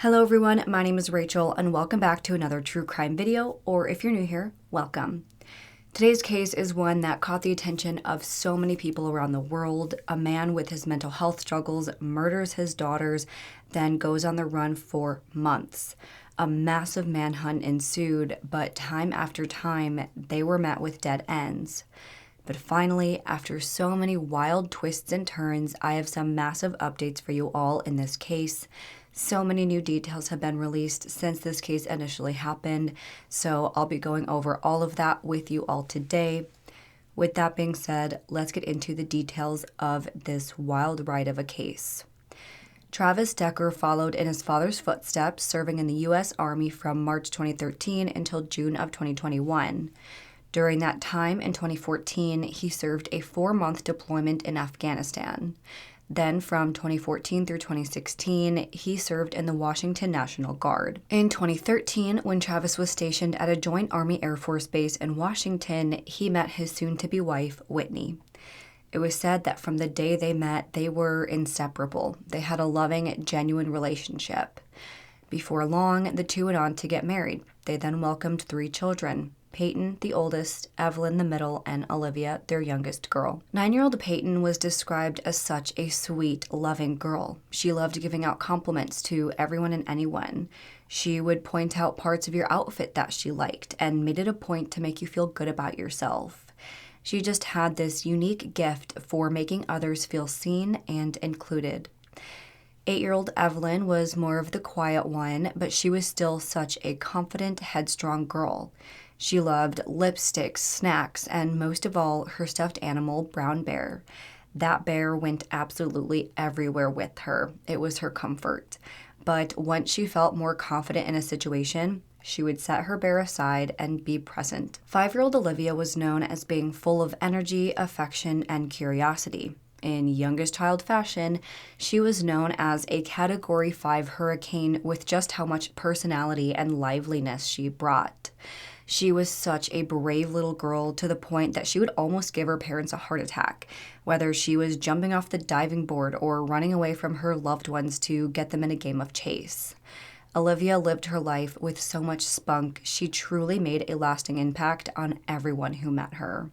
Hello everyone, my name is Rachel and welcome back to another true crime video, or if you're new here, welcome. Today's case is one that caught the attention of so many people around the world. A man with his mental health struggles murders his daughters, then goes on the run for months. A massive manhunt ensued, but time after time, they were met with dead ends. But finally, after so many wild twists and turns, I have some massive updates for you all in this case. So many new details have been released since this case initially happened, so I'll be going over all of that with you all today. With that being said, let's get into the details of this wild ride of a case. Travis Decker followed in his father's footsteps, serving in the U.S. Army from March 2013 until June of 2021. During that time, in 2014, he served a 4-month deployment in Afghanistan. Then, from 2014 through 2016, he served in the Washington National Guard. In 2013, when Travis was stationed at a joint Army Air Force base in Washington, he met his soon-to-be wife, Whitney. It was said that from the day they met, they were inseparable. They had a loving, genuine relationship. Before long, the two went on to get married. They then welcomed 3 children. Peyton, the oldest, Evelyn, the middle, and Olivia, their youngest girl. 9-year-old Peyton was described as such a sweet, loving girl. She loved giving out compliments to everyone and anyone. She would point out parts of your outfit that she liked and made it a point to make you feel good about yourself. She just had this unique gift for making others feel seen and included. 8-year-old Evelyn was more of the quiet one, but she was still such a confident, headstrong girl. She loved lipsticks, snacks, and most of all, her stuffed animal, Brown Bear. That bear went absolutely everywhere with her. It was her comfort. But once she felt more confident in a situation, she would set her bear aside and be present. 5-year-old Olivia was known as being full of energy, affection, and curiosity. In youngest child fashion, she was known as a Category 5 hurricane with just how much personality and liveliness she brought. She was such a brave little girl to the point that she would almost give her parents a heart attack, whether she was jumping off the diving board or running away from her loved ones to get them in a game of chase. Olivia lived her life with so much spunk, she truly made a lasting impact on everyone who met her.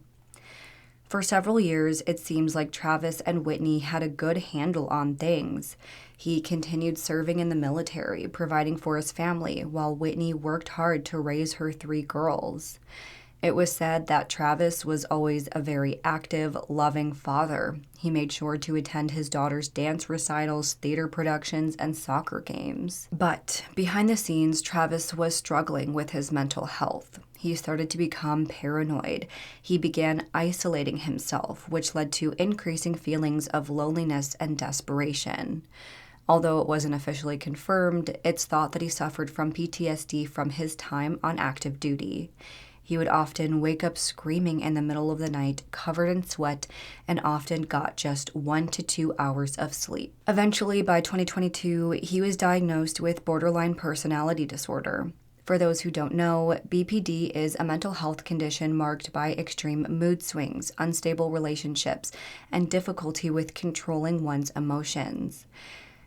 For several years, it seems like Travis and Whitney had a good handle on things. He continued serving in the military, providing for his family, while Whitney worked hard to raise her 3 girls. It was said that Travis was always a very active, loving father. He made sure to attend his daughter's dance recitals, theater productions, and soccer games. But behind the scenes, Travis was struggling with his mental health. He started to become paranoid. He began isolating himself, which led to increasing feelings of loneliness and desperation. Although it wasn't officially confirmed, it's thought that he suffered from PTSD from his time on active duty. He would often wake up screaming in the middle of the night, covered in sweat, and often got just 1 to 2 hours of sleep. Eventually, by 2022, he was diagnosed with borderline personality disorder. For those who don't know, BPD is a mental health condition marked by extreme mood swings, unstable relationships, and difficulty with controlling one's emotions.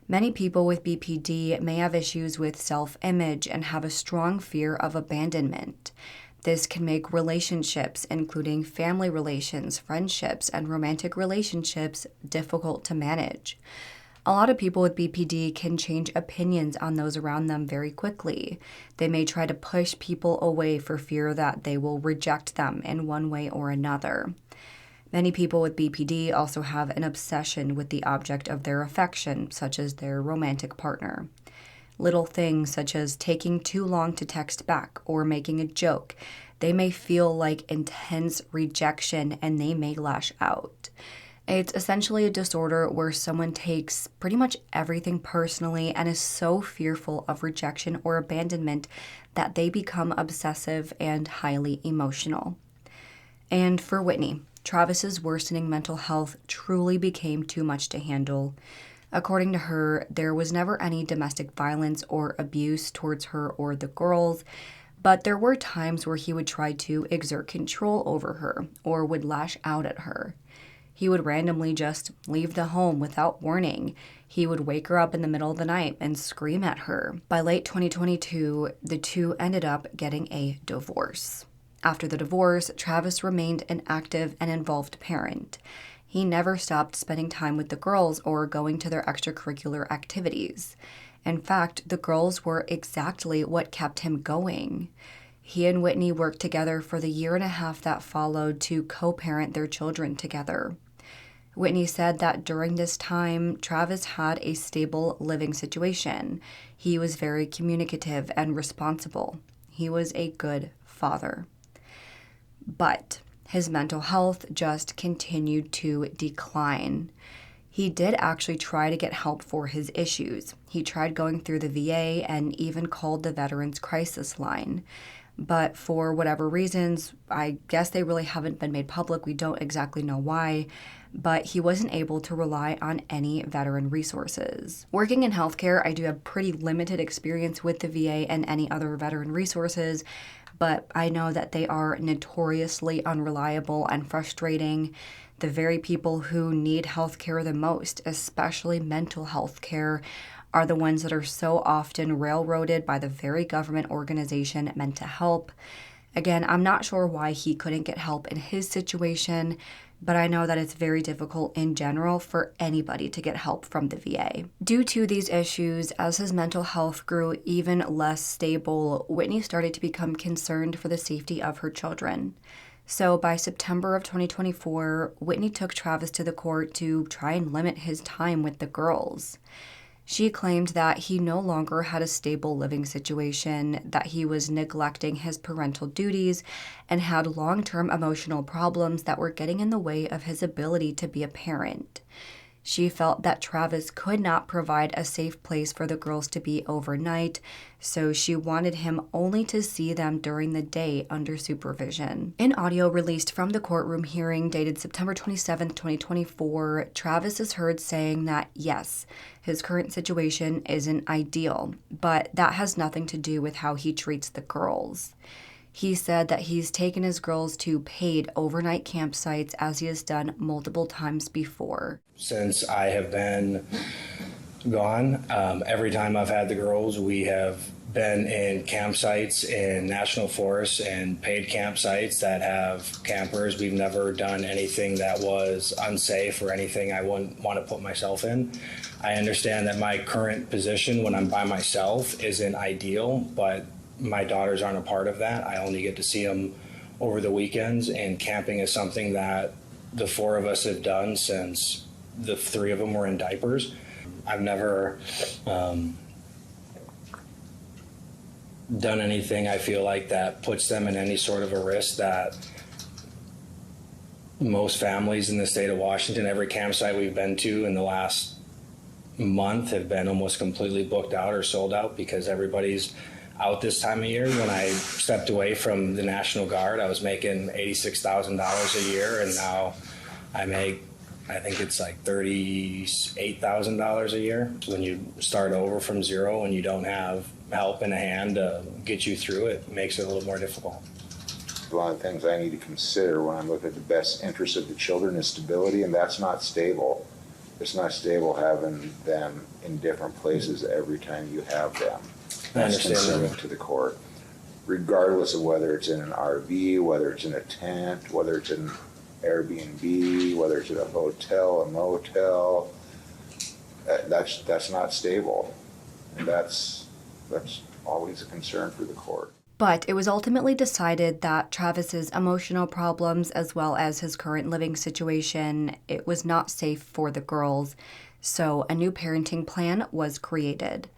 Many people with BPD may have issues with self-image and have a strong fear of abandonment. This can make relationships, including family relations, friendships, and romantic relationships, difficult to manage. A lot of people with BPD can change opinions on those around them very quickly. They may try to push people away for fear that they will reject them in one way or another. Many people with BPD also have an obsession with the object of their affection, such as their romantic partner. Little things such as taking too long to text back or making a joke, they may feel like intense rejection and they may lash out. It's essentially a disorder where someone takes pretty much everything personally and is so fearful of rejection or abandonment that they become obsessive and highly emotional. And for Whitney, Travis's worsening mental health truly became too much to handle. According to her, there was never any domestic violence or abuse towards her or the girls, but there were times where he would try to exert control over her or would lash out at her. He would randomly just leave the home without warning. He would wake her up in the middle of the night and scream at her. By late 2022, the two ended up getting a divorce. After the divorce, Travis remained an active and involved parent. He never stopped spending time with the girls or going to their extracurricular activities. In fact, the girls were exactly what kept him going. He and Whitney worked together for the year and a half that followed to co-parent their children together. Whitney said that during this time, Travis had a stable living situation. He was very communicative and responsible. He was a good father. But his mental health just continued to decline. He did actually try to get help for his issues. He tried going through the VA and even called the Veterans Crisis Line. But for whatever reasons, I guess they really haven't been made public. We don't exactly know why, but he wasn't able to rely on any veteran resources. Working in healthcare, I do have pretty limited experience with the VA and any other veteran resources, but I know that they are notoriously unreliable and frustrating. The very people who need healthcare the most, especially mental health care, are the ones that are so often railroaded by the very government organization meant to help. Again, I'm not sure why he couldn't get help in his situation, but I know that it's very difficult in general for anybody to get help from the VA. Due to these issues, as his mental health grew even less stable, Whitney started to become concerned for the safety of her children. So by September of 2024, Whitney took Travis to the court to try and limit his time with the girls. She claimed that he no longer had a stable living situation, that he was neglecting his parental duties, and had long-term emotional problems that were getting in the way of his ability to be a parent. She felt that Travis could not provide a safe place for the girls to be overnight, so she wanted him only to see them during the day under supervision. In audio released from the courtroom hearing dated September 27, 2024, Travis is heard saying that yes, his current situation isn't ideal, but that has nothing to do with how he treats the girls. He said that he's taken his girls to paid overnight campsites as he has done multiple times before. Since I have been gone, every time I've had the girls, we have been in campsites in national forests and paid campsites that have campers. We've never done anything that was unsafe or anything I wouldn't want to put myself in. I understand that my current position when I'm by myself isn't ideal, but my daughters aren't a part of that. I only get to see them over the weekends, and camping is something that the four of us have done since the three of them were in diapers. I've never done anything I feel like that puts them in any sort of a risk that most families in the state of Washington, every campsite we've been to in the last month have been almost completely booked out or sold out because everybody's out this time of year. When I stepped away from the National Guard, I was making $86,000 a year, and now I make, I think it's like $38,000 a year. When you start over from zero and you don't have help in a hand to get you through it, it makes it a little more difficult. One of the things I need to consider when I'm looking at the best interest of the children is stability, and that's not stable. It's not stable having them in different places every time you have them. That's concerning to the court, regardless of whether it's in an RV, whether it's in a tent, whether it's in Airbnb, whether it's in a hotel, a motel. That's not stable, and that's always a concern for the court. But it was ultimately decided that Travis's emotional problems, as well as his current living situation, it was not safe for the girls, so a new parenting plan was created.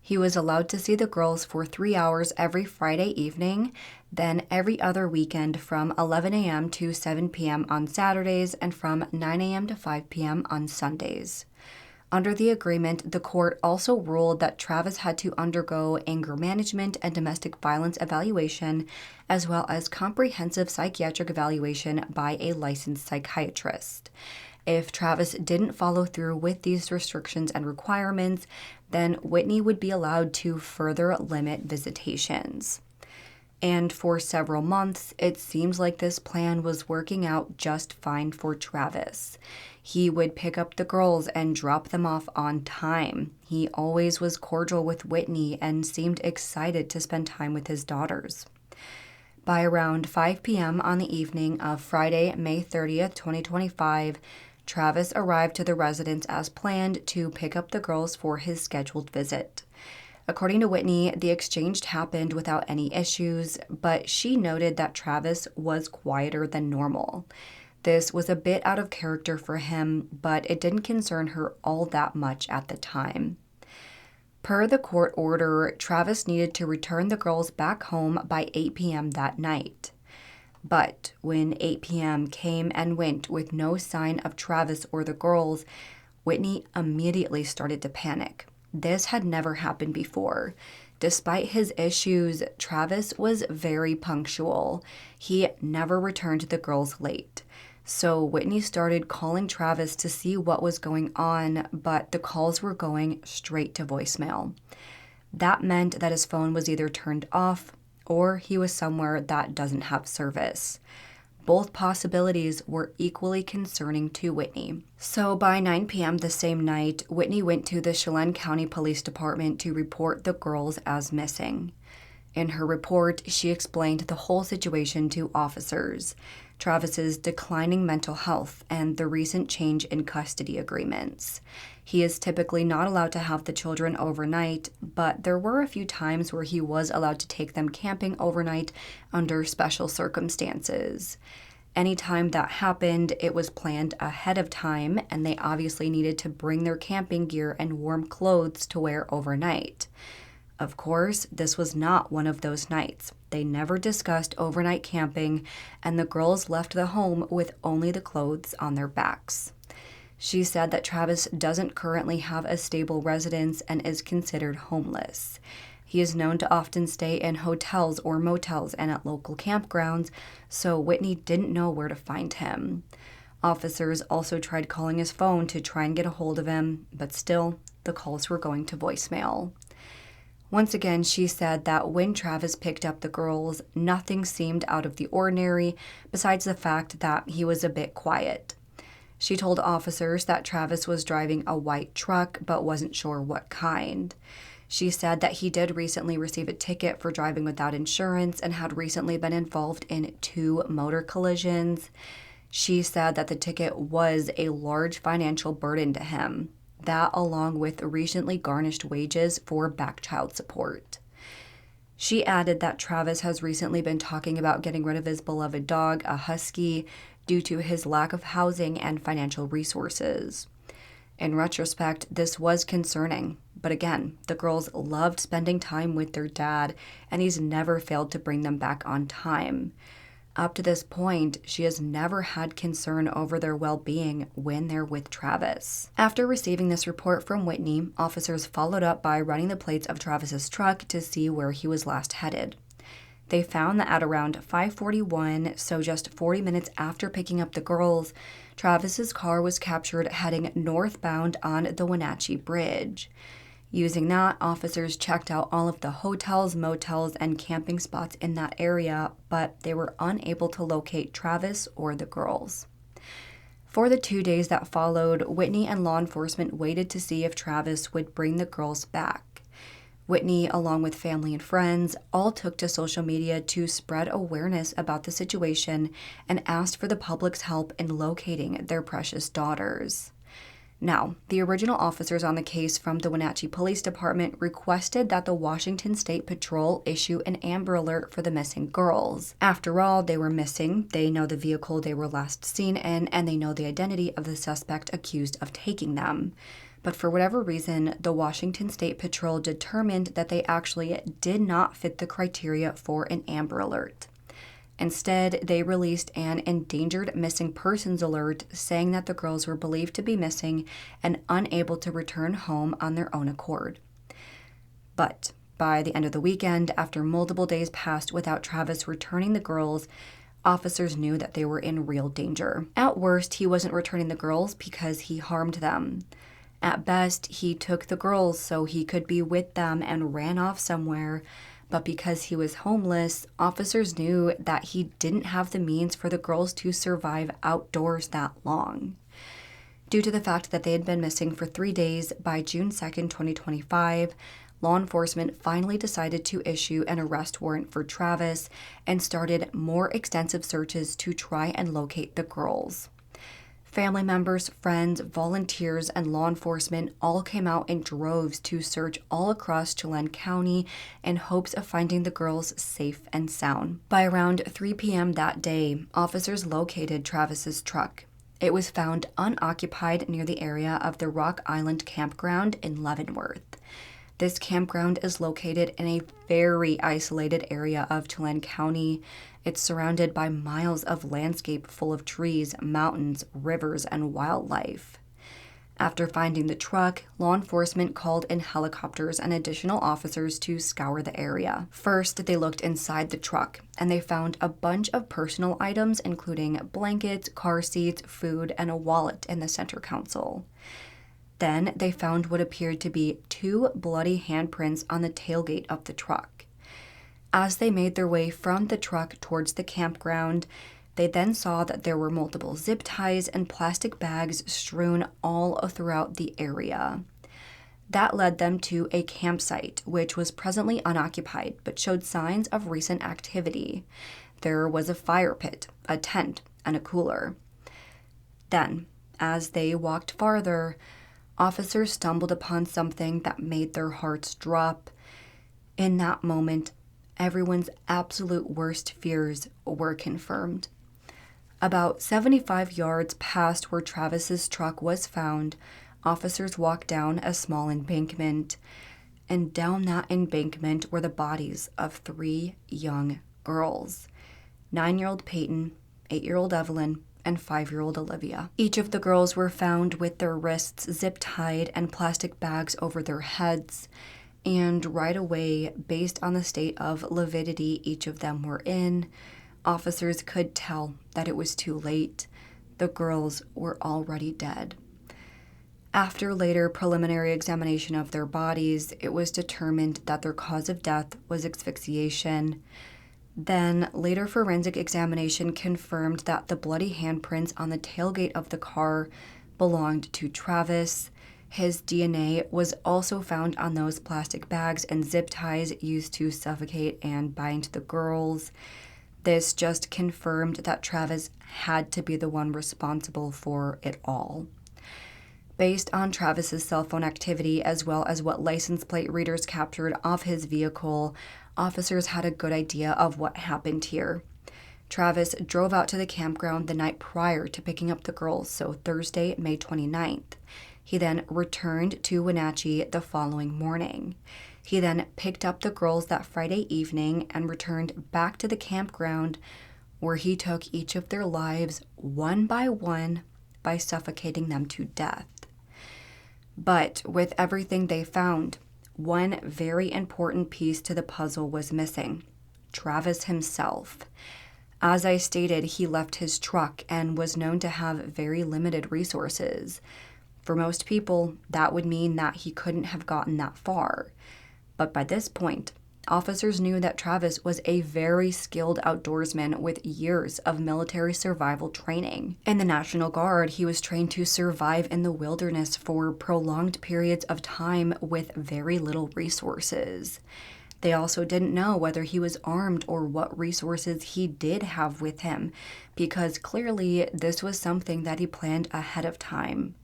He was allowed to see the girls for 3 hours every Friday evening, then every other weekend from 11 a.m. to 7 p.m. on Saturdays, and from 9 a.m. to 5 p.m. on Sundays. Under the agreement, the court also ruled that Travis had to undergo anger management and domestic violence evaluation, as well as comprehensive psychiatric evaluation by a licensed psychiatrist. If Travis didn't follow through with these restrictions and requirements, then Whitney would be allowed to further limit visitations. And for several months, it seems like this plan was working out just fine for Travis. He would pick up the girls and drop them off on time. He always was cordial with Whitney and seemed excited to spend time with his daughters. By around 5 p.m. on the evening of Friday, May 30th, 2025, Travis arrived to the residence as planned to pick up the girls for his scheduled visit. According to Whitney, the exchange happened without any issues, but she noted that Travis was quieter than normal. This was a bit out of character for him, but it didn't concern her all that much at the time. Per the court order, Travis needed to return the girls back home by 8 p.m. that night. But when 8 p.m. came and went with no sign of Travis or the girls, Whitney immediately started to panic. This had never happened before. Despite his issues, Travis was very punctual. He never returned the girls late. So Whitney started calling Travis to see what was going on, but the calls were going straight to voicemail. That meant that his phone was either turned off or he was somewhere that doesn't have service. Both possibilities were equally concerning to Whitney. So by 9 p.m. the same night, Whitney went to the Chelan County Police Department to report the girls as missing. In her report, she explained the whole situation to officers, Travis's declining mental health, and the recent change in custody agreements. He is typically not allowed to have the children overnight, but there were a few times where he was allowed to take them camping overnight under special circumstances. Anytime that happened, it was planned ahead of time, and they obviously needed to bring their camping gear and warm clothes to wear overnight. Of course, this was not one of those nights. They never discussed overnight camping, and the girls left the home with only the clothes on their backs. She said that Travis doesn't currently have a stable residence and is considered homeless. He is known to often stay in hotels or motels and at local campgrounds, so Whitney didn't know where to find him. Officers also tried calling his phone to try and get a hold of him, but still, the calls were going to voicemail. Once again, she said that when Travis picked up the girls, nothing seemed out of the ordinary besides the fact that he was a bit quiet. She told officers that Travis was driving a white truck but wasn't sure what kind. She said that he did recently receive a ticket for driving without insurance and had recently been involved in 2 motor collisions. She said that the ticket was a large financial burden to him. That along with recently garnished wages for back child support. She added that Travis has recently been talking about getting rid of his beloved dog, a husky, due to his lack of housing and financial resources. In retrospect, this was concerning, but again, the girls loved spending time with their dad, and he's never failed to bring them back on time. Up to this point, she has never had concern over their well-being when they're with Travis. After receiving this report from Whitney, officers followed up by running the plates of Travis's truck to see where he was last headed. They found that at around 5:41, so just 40 minutes after picking up the girls, Travis's car was captured heading northbound on the Wenatchee Bridge. Using that, officers checked out all of the hotels, motels, and camping spots in that area, but they were unable to locate Travis or the girls. For the 2 days that followed, Whitney and law enforcement waited to see if Travis would bring the girls back. Whitney, along with family and friends, all took to social media to spread awareness about the situation and asked for the public's help in locating their precious daughters. Now, the original officers on the case from the Wenatchee Police Department requested that the Washington State Patrol issue an Amber Alert for the missing girls. After all, they were missing, they know the vehicle they were last seen in, and they know the identity of the suspect accused of taking them. But for whatever reason, the Washington State Patrol determined that they actually did not fit the criteria for an Amber Alert. Instead, they released an endangered missing persons alert saying that the girls were believed to be missing and unable to return home on their own accord. But by the end of the weekend, after multiple days passed without Travis returning the girls, officers knew that they were in real danger. At worst, he wasn't returning the girls because he harmed them. At best, he took the girls so he could be with them and ran off somewhere. But because he was homeless, officers knew that he didn't have the means for the girls to survive outdoors that long. Due to the fact that they had been missing for 3 days, by June 2nd, 2025, law enforcement finally decided to issue an arrest warrant for Travis and started more extensive searches to try and locate the girls. Family members, friends, volunteers, and law enforcement all came out in droves to search all across Chelan County in hopes of finding the girls safe and sound. By around 3 p.m. that day, officers located Travis's truck. It was found unoccupied near the area of the Rock Island campground in Leavenworth. This campground is located in a very isolated area of Chelan County. It's surrounded by miles of landscape full of trees, mountains, rivers, and wildlife. After finding the truck, law enforcement called in helicopters and additional officers to scour the area. First, they looked inside the truck, and they found a bunch of personal items, including blankets, car seats, food, and a wallet in the center console. Then they found what appeared to be 2 bloody handprints on the tailgate of the truck. As they made their way from the truck towards the campground, they then saw that there were multiple zip ties and plastic bags strewn all throughout the area. That led them to a campsite, which was presently unoccupied but showed signs of recent activity. There was a fire pit, a tent, and a cooler. Then, as they walked farther, officers stumbled upon something that made their hearts drop. In that moment, everyone's absolute worst fears were confirmed. About 75 yards past where Travis's truck was found, officers walked down a small embankment, and down that embankment were the bodies of 3 young girls: 9-year-old Peyton, 8-year-old Evelyn, and 5-year-old Olivia. Each of the girls were found with their wrists zip-tied and plastic bags over their heads, and right away, based on the state of lividity each of them were in, officers could tell that it was too late. The girls were already dead. After later preliminary examination of their bodies, it was determined that their cause of death was asphyxiation. Then, later forensic examination confirmed that the bloody handprints on the tailgate of the car belonged to Travis. His DNA was also found on those plastic bags and zip ties used to suffocate and bind the girls. This just confirmed that Travis had to be the one responsible for it all. Based on Travis's cell phone activity, as well as what license plate readers captured of his vehicle, officers had a good idea of what happened here. Travis drove out to the campground the night prior to picking up the girls, so Thursday, May 29th. He then returned to Wenatchee the following morning. He then picked up the girls that Friday evening and returned back to the campground, where he took each of their lives one by suffocating them to death. But with everything they found, one very important piece to the puzzle was missing: Travis himself. As I stated, he left his truck and was known to have very limited resources. For most people, that would mean that he couldn't have gotten that far. But by this point, officers knew that Travis was a very skilled outdoorsman with years of military survival training. In the National Guard, he was trained to survive in the wilderness for prolonged periods of time with very little resources. They also didn't know whether he was armed or what resources he did have with him, because clearly this was something that he planned ahead of time.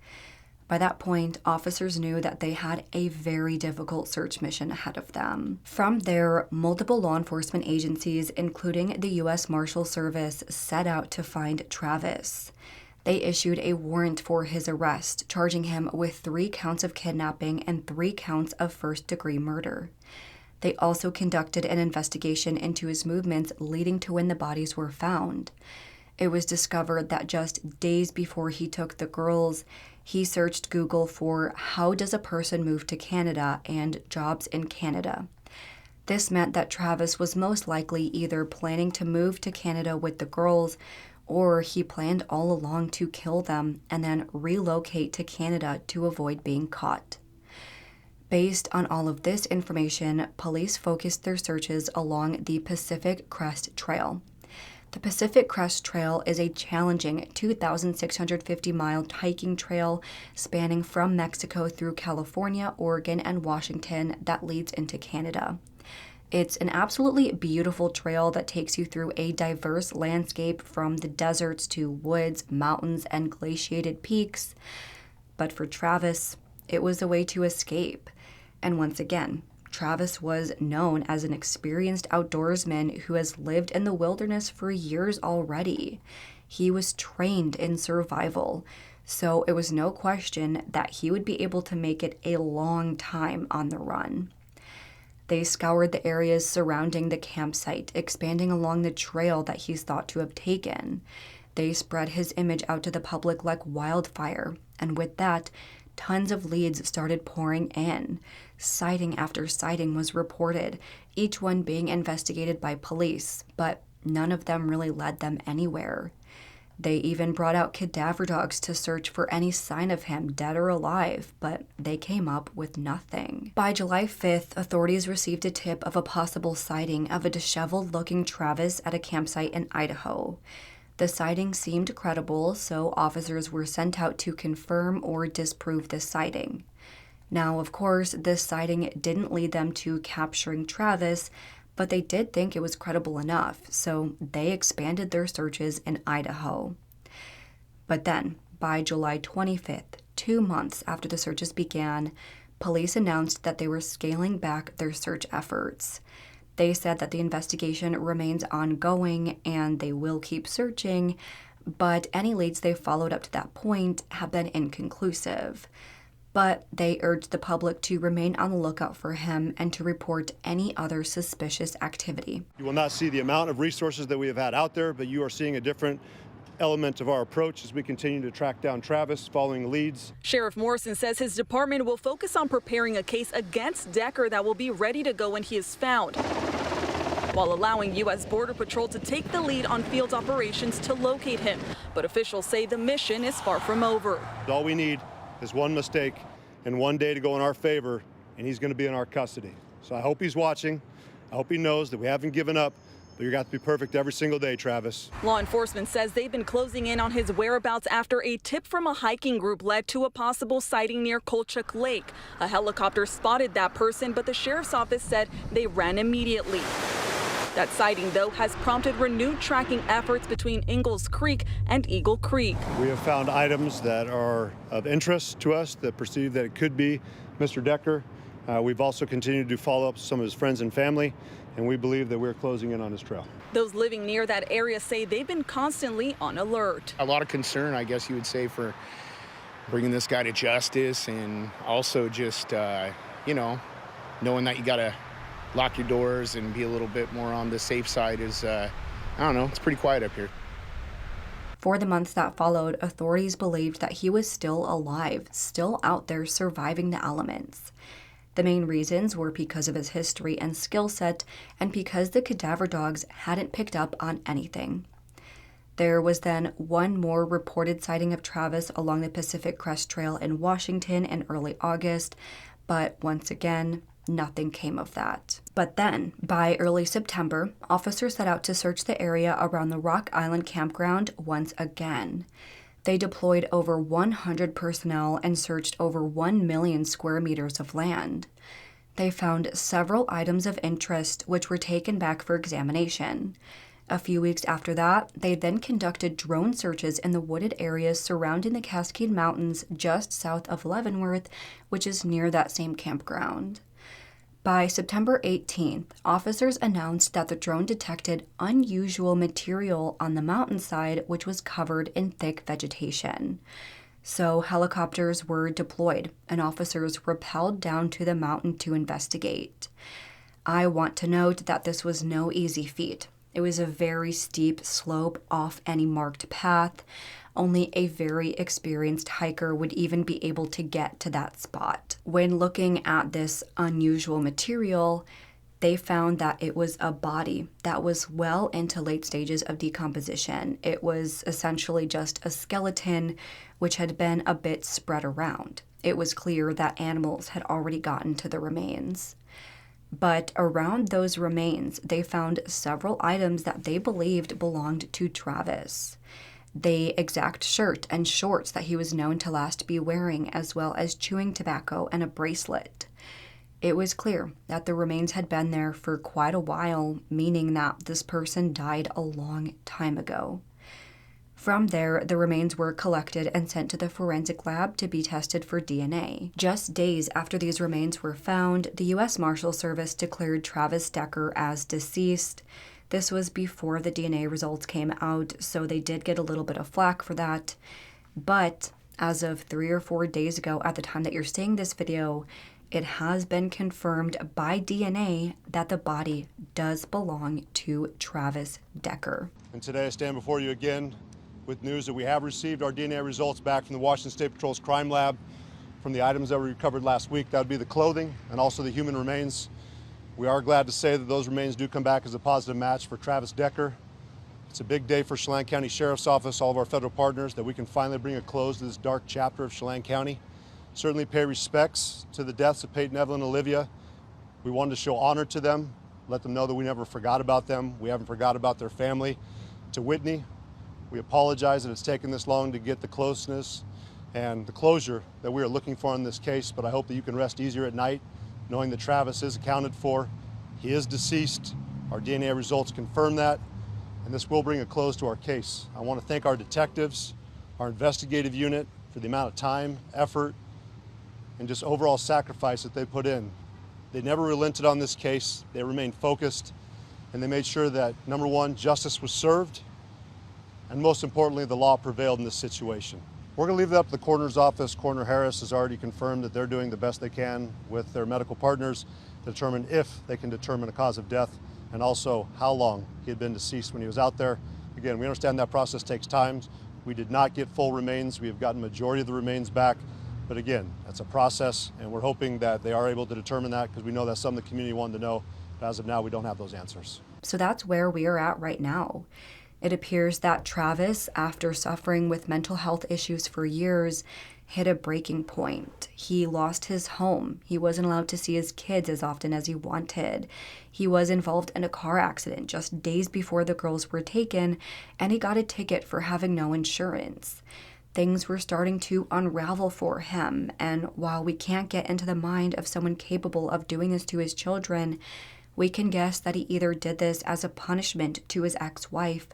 By that point, officers knew that they had a very difficult search mission ahead of them. From there, multiple law enforcement agencies, including the U.S. Marshal Service, set out to find Travis. They issued a warrant for his arrest, charging him with 3 counts of kidnapping and 3 counts of first-degree murder. They also conducted an investigation into his movements leading to when the bodies were found. It was discovered that just days before he took the girls, he searched Google for "how does a person move to Canada" and "jobs in Canada." This meant that Travis was most likely either planning to move to Canada with the girls, or he planned all along to kill them and then relocate to Canada to avoid being caught. Based on all of this information, police focused their searches along the Pacific Crest Trail. The Pacific Crest Trail is a challenging 2,650-mile hiking trail spanning from Mexico through California, Oregon, and Washington that leads into Canada. It's an absolutely beautiful trail that takes you through a diverse landscape from the deserts to woods, mountains, and glaciated peaks. But for Travis, it was a way to escape. And once again, Travis was known as an experienced outdoorsman who has lived in the wilderness for years already. He was trained in survival, so it was no question that he would be able to make it a long time on the run. They scoured the areas surrounding the campsite, expanding along the trail that he's thought to have taken. They spread his image out to the public like wildfire, and with that, tons of leads started pouring in. Sighting after sighting was reported, each one being investigated by police, but none of them really led them anywhere. They even brought out cadaver dogs to search for any sign of him, dead or alive, but they came up with nothing. By July 5th, authorities received a tip of a possible sighting of a disheveled-looking Travis at a campsite in Idaho. The sighting seemed credible, so officers were sent out to confirm or disprove the sighting. Now, of course, this sighting didn't lead them to capturing Travis, but they did think it was credible enough, so they expanded their searches in Idaho. But then, by July 25th, 2 months after the searches began, police announced that they were scaling back their search efforts. They said that the investigation remains ongoing and they will keep searching, but any leads they followed up to that point have been inconclusive. But they urged the public to remain on the lookout for him and to report any other suspicious activity. You will not see the amount of resources that we have had out there, but you are seeing a different element of our approach as we continue to track down Travis following leads. Sheriff Morrison says his department will focus on preparing a case against Decker that will be ready to go when he is found, while allowing U.S. Border Patrol to take the lead on field operations to locate him. But officials say the mission is far from over. All we need is one mistake and one day to go in our favor, and he's going to be in our custody. So I hope he's watching. I hope he knows that we haven't given up, but you got to be perfect every single day, Travis. Law enforcement says they've been closing in on his whereabouts after a tip from a hiking group led to a possible sighting near Kolchak Lake. A helicopter spotted that person, but the sheriff's office said they ran immediately. That sighting, though, has prompted renewed tracking efforts between Ingalls Creek and Eagle Creek. We have found items that are of interest to us that perceive that it could be Mr. Decker. We've also continued to follow up some of his friends and family, and we believe that we're closing in on his trail. Those living near that area say they've been constantly on alert. A lot of concern, I guess you would say, for bringing this guy to justice, and also just, knowing that you got to lock your doors and be a little bit more on the safe side is, I don't know, it's pretty quiet up here. For the months that followed, authorities believed that he was still alive, still out there surviving the elements. The main reasons were because of his history and skill set, and because the cadaver dogs hadn't picked up on anything. There was then one more reported sighting of Travis along the Pacific Crest Trail in Washington in early August, but once again, nothing came of that. But then, by early September, officers set out to search the area around the Rock Island campground once again. They deployed over 100 personnel and searched over 1 million square meters of land. They found several items of interest which were taken back for examination. A few weeks after that, they then conducted drone searches in the wooded areas surrounding the Cascade Mountains just south of Leavenworth, which is near that same campground. By September 18th, officers announced that the drone detected unusual material on the mountainside, which was covered in thick vegetation. So helicopters were deployed, and officers rappelled down to the mountain to investigate. I want to note that this was no easy feat. It was a very steep slope off any marked path. Only a very experienced hiker would even be able to get to that spot. When looking at this unusual material, they found that it was a body that was well into late stages of decomposition. It was essentially just a skeleton which had been a bit spread around. it was clear that animals had already gotten to the remains. But around those remains, they found several items that they believed belonged to Travis. The exact shirt and shorts that he was known to last be wearing, as well as chewing tobacco and a bracelet. It was clear that the remains had been there for quite a while, meaning that this person died a long time ago. From there, the remains were collected and sent to the forensic lab to be tested for DNA. Just days after these remains were found, the U.S. Marshal Service declared Travis Decker as deceased. This was before the DNA results came out, so they did get a little bit of flack for that. But as of 3 or 4 days ago, at the time that you're seeing this video, it has been confirmed by DNA that the body does belong to Travis Decker. And today I stand before you again with news that we have received our DNA results back from the Washington State Patrol's crime lab from the items that were recovered last week. That would be the clothing and also the human remains. We are glad to say that those remains do come back as a positive match for Travis Decker. It's a big day for Chelan County Sheriff's Office, all of our federal partners, that we can finally bring a close to this dark chapter of Chelan County. Certainly pay respects to the deaths of Peyton, Evelyn, and Olivia. We wanted to show honor to them, let them know that we never forgot about them. We haven't forgot about their family. To Whitney, we apologize that it's taken this long to get the closeness and the closure that we are looking for in this case, but I hope that you can rest easier at night knowing that Travis is accounted for. He is deceased. Our DNA results confirm that, and this will bring a close to our case. I want to thank our detectives, our investigative unit, for the amount of time, effort, and just overall sacrifice that they put in. They never relented on this case. They remained focused, and they made sure that, number one, justice was served, and most importantly, the law prevailed in this situation. We're going to leave that up to the coroner's office. Coroner Harris has already confirmed that they're doing the best they can with their medical partners to determine if they can determine a cause of death and also how long he had been deceased when he was out there. Again, we understand that process takes time. We did not get full remains. We have gotten majority of the remains back. But again, that's a process, and we're hoping that they are able to determine that because we know that's something the community wanted to know. But as of now, we don't have those answers. So that's where we are at right now. It appears that Travis, after suffering with mental health issues for years, hit a breaking point. He lost his home. He wasn't allowed to see his kids as often as he wanted. He was involved in a car accident just days before the girls were taken, and he got a ticket for having no insurance. Things were starting to unravel for him, and while we can't get into the mind of someone capable of doing this to his children, we can guess that he either did this as a punishment to his ex-wife,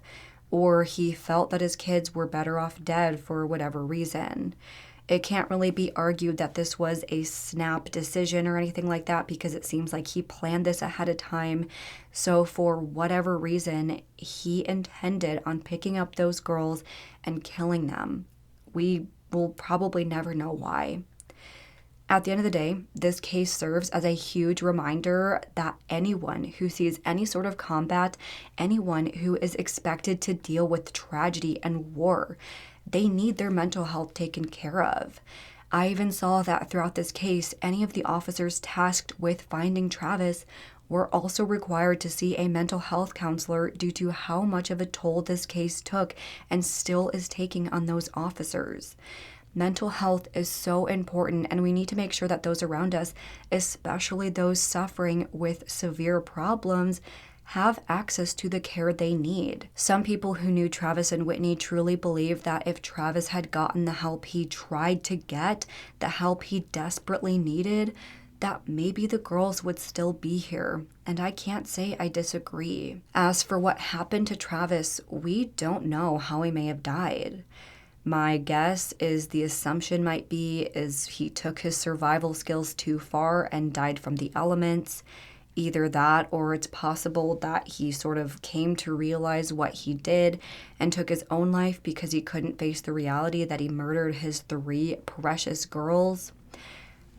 or he felt that his kids were better off dead for whatever reason. It can't really be argued that this was a snap decision or anything like that, because it seems like he planned this ahead of time. So for whatever reason, he intended on picking up those girls and killing them. We will probably never know why. At the end of the day, this case serves as a huge reminder that anyone who sees any sort of combat, anyone who is expected to deal with tragedy and war, they need their mental health taken care of. I even saw that throughout this case, any of the officers tasked with finding Travis were also required to see a mental health counselor due to how much of a toll this case took and still is taking on those officers. Mental health is so important, and we need to make sure that those around us, especially those suffering with severe problems, have access to the care they need. Some people who knew Travis and Whitney truly believe that if Travis had gotten the help he tried to get, the help he desperately needed, that maybe the girls would still be here. And I can't say I disagree. As for what happened to Travis, we don't know how he may have died. My guess is the assumption might be is he took his survival skills too far and died from the elements. Either that, or it's possible that he sort of came to realize what he did and took his own life because he couldn't face the reality that he murdered his 3 precious girls.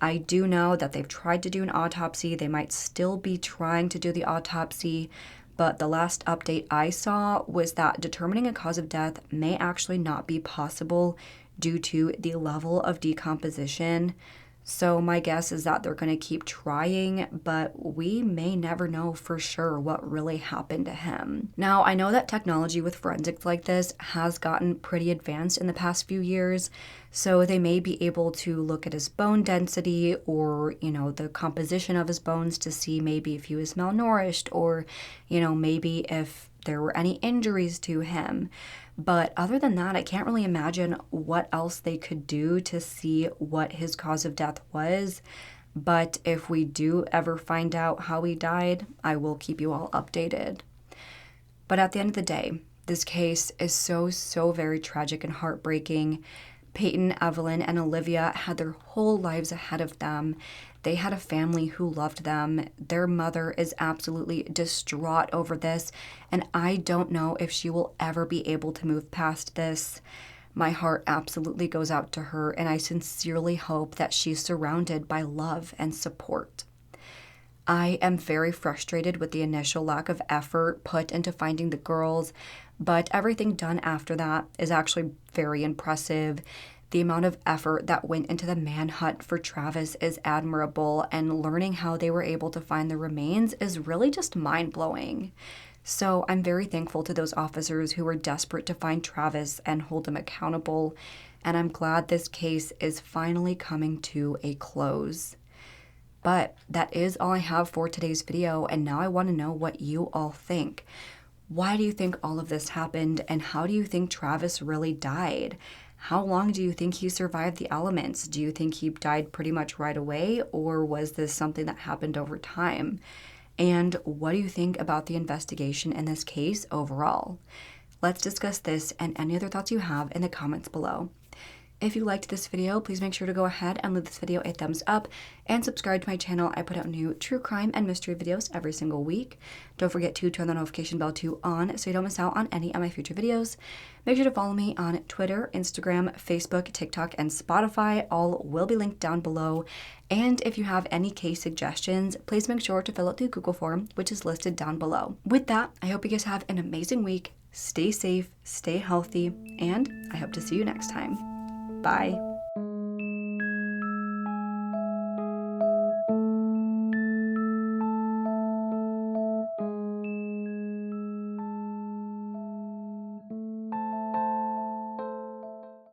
I do know that they've tried to do an autopsy. They might still be trying to do the autopsy, but the last update I saw was that determining a cause of death may actually not be possible due to the level of decomposition. So my guess is that they're going to keep trying, but we may never know for sure what really happened to him. Now, I know that technology with forensics like this has gotten pretty advanced in the past few years, So they may be able to look at his bone density or, the composition of his bones to see maybe if he was malnourished or, maybe if there were any injuries to him. But other than that, I can't really imagine what else they could do to see what his cause of death was. But if we do ever find out how he died, I will keep you all updated. But at the end of the day, this case is so very tragic and heartbreaking. Peyton, Evelyn, and Olivia had their whole lives ahead of them. They had a family who loved them. Their mother is absolutely distraught over this, and I don't know if she will ever be able to move past this. My heart absolutely goes out to her, and I sincerely hope that she's surrounded by love and support. I am very frustrated with the initial lack of effort put into finding the girls, but everything done after that is actually very impressive. The amount of effort that went into the manhunt for Travis is admirable, and learning how they were able to find the remains is really just mind-blowing. So I'm very thankful to those officers who were desperate to find Travis and hold him accountable, and I'm glad this case is finally coming to a close. But that is all I have for today's video, and now I want to know what you all think. Why do you think all of this happened, and how do you think Travis really died? How long do you think he survived the elements? Do you think he died pretty much right away, or was this something that happened over time? And what do you think about the investigation in this case overall? Let's discuss this and any other thoughts you have in the comments below. If you liked this video, please make sure to go ahead and leave this video a thumbs up and subscribe to my channel. I put out new true crime and mystery videos every single week. Don't forget to turn the notification bell on so you don't miss out on any of my future videos. Make sure to follow me on Twitter, Instagram, Facebook, TikTok, and Spotify. All will be linked down below. And if you have any case suggestions, please make sure to fill out the Google form, which is listed down below. With that, I hope you guys have an amazing week. Stay safe, stay healthy, and I hope to see you next time. Bye.